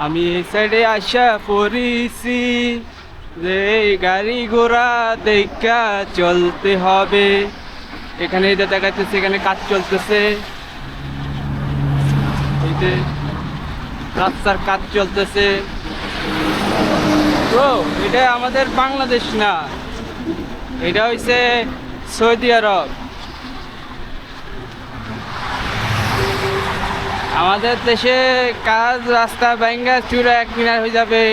আমি এই সাইডে আসা পড়িছি যে গাড়ি ঘোড়া দেখা চলতে হবে। এখানে এটা দেখাচ্ছে, এখানে কাজ চলতেছে, এই যে রাস্তার কাজ চলতেছে। তো এটা আমাদের বাংলাদেশ না, এটা হইছে সৌদি আরব। আমাদের দেশে কাজ রাস্তা ভাঙ্গা চূড়া এক মিনার হয়ে যাবে,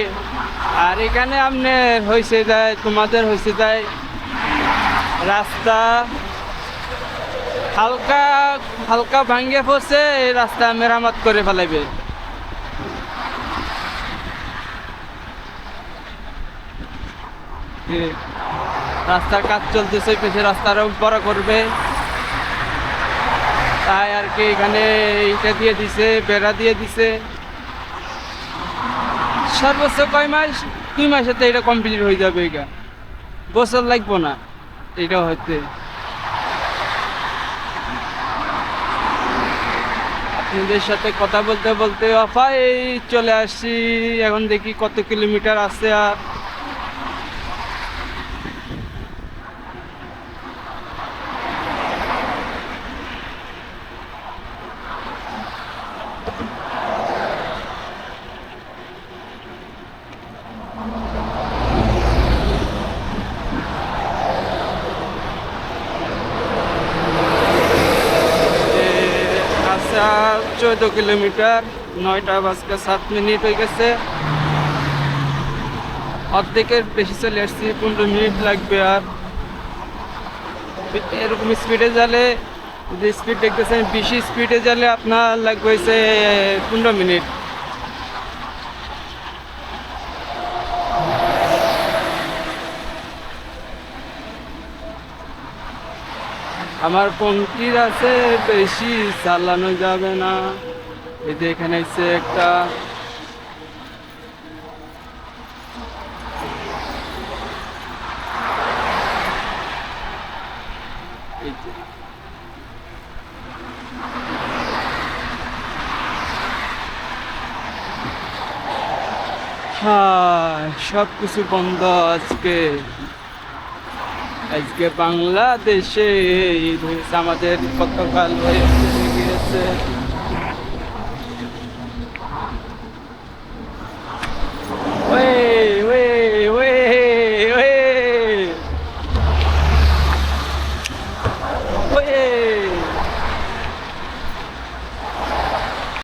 আর এখানে আপনার হয়েছে যায়, তোমাদের হয়েছে যায় রাস্তা হালকা হালকা ভাঙ্গে পড়ছে, এই রাস্তা মেরামত করে ফেলাইবে। রাস্তার কাজ চলতেছে, পেছে রাস্তা আরো বড় করবে, তাই আর কি এখানে এইটা দিয়ে দিছে, বেড়া দিয়ে দিছে। সর্বোচ্চ কয় মাস, 2 মাসেতে এটা কমপ্লিট হয়ে যাবে, এটা বছর লাগবো না এটা হচ্ছে। আপনাদের সাথে কথা বলতে বলতে অফাই চলে আসছি। এখন দেখি কত কিলোমিটার আছে। আর আচ্ছা 14 কিলোমিটার, 9:07 হয়ে গেছে। অর্ধেকের বেশি চলে আসছি, 15 মিনিট লাগবে। আর এরকম স্পিডে গেলে, যে স্পিড দেখতেছেন, বেশি স্পিডে গেলে আপনার লাগবে হচ্ছে 15 মিনিট। আমার পঙ্কির আছে, বেশি চালানো যাবে না। এই যে এখানে হচ্ছে একটা হ্যাঁ, সব কিছু বন্ধ আজকে। আজকে বাংলাদেশে ঈদ হয়েছে, আমাদের গতকাল হয়ে গিয়েছে।